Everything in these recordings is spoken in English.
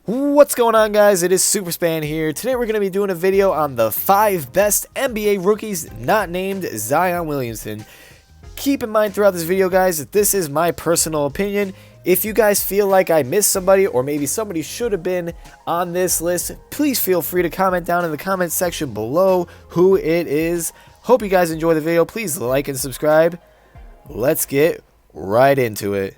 What's going on, guys? It is Superspan here. Today we're going to be doing a video on the 5 best NBA rookies not named Zion Williamson. Keep in mind throughout this video, guys, that this is my personal opinion. If you guys feel like I missed somebody or maybe somebody should have been on this list, please feel free to comment down in the comment section below who it is. Hope you guys enjoy the video. Please like and subscribe. Let's get right into it.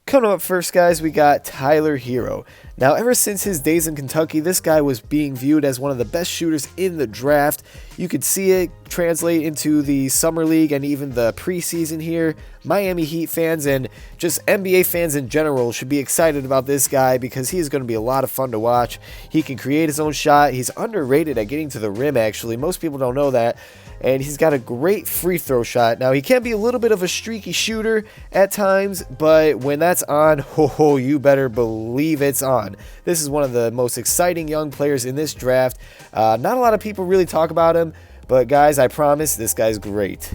Coming up first, guys, we got Tyler Herro. Now, ever since his days in Kentucky, this guy was being viewed as one of the best shooters in the draft. You could see it translate into the Summer League and even the preseason here. Miami Heat fans and just NBA fans in general should be excited about this guy because he is going to be a lot of fun to watch. He can create his own shot. He's underrated at getting to the rim, actually. Most people don't know that. And he's got a great free throw shot. Now, he can be a little bit of a streaky shooter at times, but when that's on, oh, you better believe it's on. This is one of the most exciting young players in this draft. Not a lot of people really talk about him, but guys, I promise this guy's great.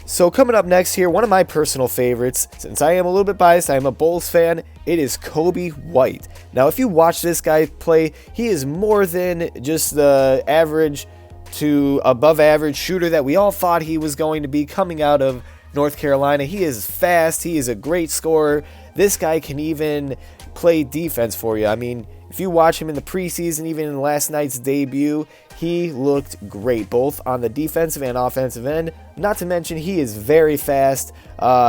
So coming up next here, one of my personal favorites, since I am a little bit biased, I am a Bulls fan, it is Coby White. Now, if you watch this guy play, he is more than just the average to above average shooter that we all thought he was going to be coming out of North Carolina. He is fast. He is a great scorer. This guy can even play defense for you. I mean, if you watch him in the preseason, even in last night's debut, he looked great, both on the defensive and offensive end. Not to mention, he is very fast.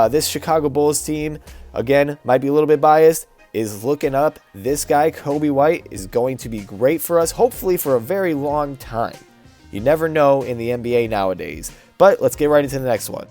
This Chicago Bulls team, again, might be a little bit biased, is looking up. This guy, Coby White, is going to be great for us, hopefully for a very long time. You never know in the NBA nowadays. But let's get right into the next one.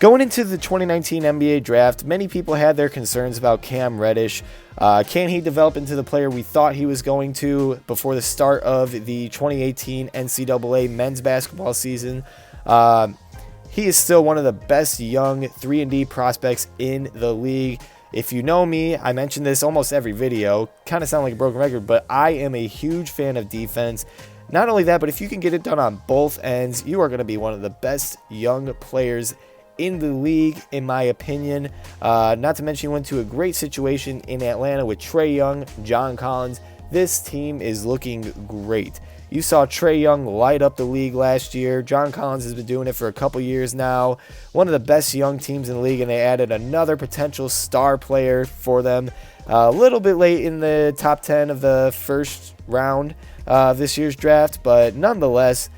Going into the 2019 NBA draft, many people had their concerns about Cam Reddish. Can he develop into the player we thought he was going to before the start of the 2018 NCAA men's basketball season? He is still one of the best young 3-and-D prospects in the league. If you know me, I mention this almost every video. Kind of sound like a broken record, but I am a huge fan of defense. Not only that, but if you can get it done on both ends, you are going to be one of the best young players in the league, in my opinion. Not to mention, he went to a great situation in Atlanta with Trae Young, John Collins. This team is looking great. You saw Trae Young light up the league last year. John Collins has been doing it for a couple years now. One of the best young teams in the league, and they added another potential star player for them. A little bit late in the top 10 of the first round of this year's draft, but nonetheless,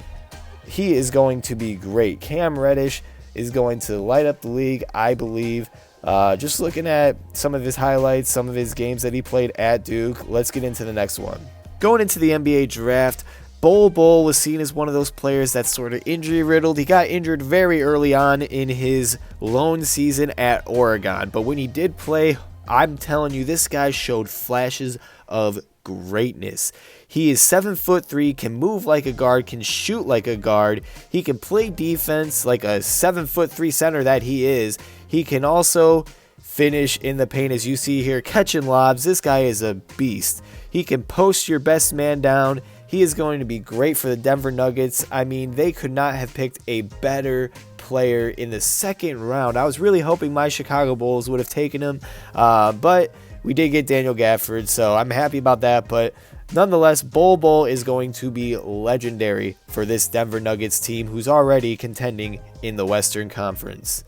he is going to be great. Cam Reddish is going to light up the league, I believe. Just looking at some of his highlights, some of his games that he played at Duke, let's get into the next one. Going into the NBA draft, Bol Bol was seen as one of those players that's sort of injury riddled. He got injured very early on in his lone season at Oregon, but when he did play, I'm telling you, this guy showed flashes of greatness. He is 7'3", can move like a guard, can shoot like a guard. He can play defense like a 7'3" center that he is. He can also finish in the paint, as you see here, catching lobs. This guy is a beast. He can post your best man down. He is going to be great for the Denver Nuggets. I mean, they could not have picked a better player in the second round. I was really hoping my Chicago Bulls would have taken him, but we did get Daniel Gafford, so I'm happy about that. But nonetheless, Bol Bol is going to be legendary for this Denver Nuggets team, who's already contending in the Western Conference.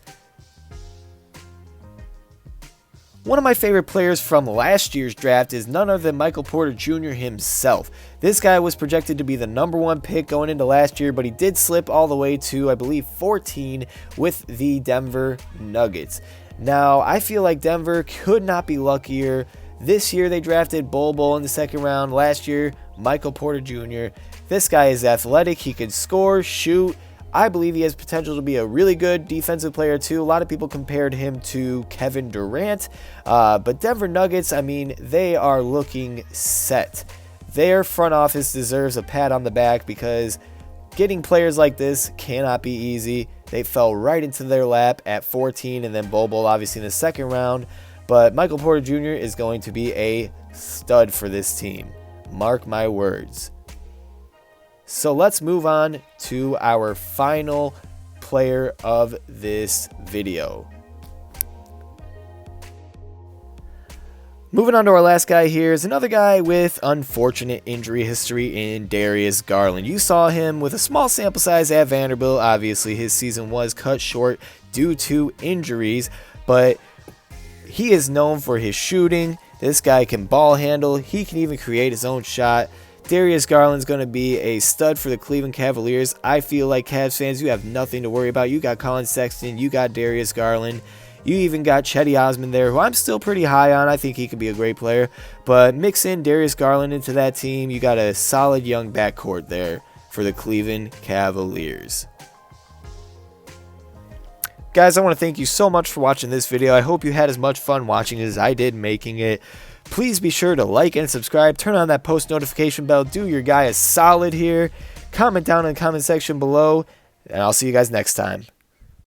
One of my favorite players from last year's draft is none other than Michael Porter Jr. himself. This guy was projected to be the #1 pick going into last year, but he did slip all the way to, I believe, 14 with the Denver Nuggets. Now, I feel like Denver could not be luckier. This year, they drafted Bol Bol in the second round. Last year, Michael Porter Jr. This guy is athletic. He can score, shoot. I believe he has potential to be a really good defensive player too. A lot of people compared him to Kevin Durant. But Denver Nuggets, I mean, they are looking set. Their front office deserves a pat on the back because getting players like this cannot be easy. They fell right into their lap at 14, and then Bol Bol obviously in the second round. But Michael Porter Jr. is going to be a stud for this team. Mark my words. So let's move on to our final player of this video. Moving on to our last guy here is another guy with unfortunate injury history in Darius Garland. You saw him with a small sample size at Vanderbilt. Obviously, his season was cut short due to injuries, but he is known for his shooting. This guy can ball handle. He can even create his own shot. Darius Garland's going to be a stud for the Cleveland Cavaliers. I feel like Cavs fans, you have nothing to worry about. You got Colin Sexton. You got Darius Garland. You even got Chetty Osman there, who I'm still pretty high on. I think he could be a great player. But mix in Darius Garland into that team. You got a solid young backcourt there for the Cleveland Cavaliers. Guys, I want to thank you so much for watching this video. I hope you had as much fun watching it as I did making it. Please be sure to like and subscribe. Turn on that post notification bell. Do your guy a solid here. Comment down in the comment section below. And I'll see you guys next time.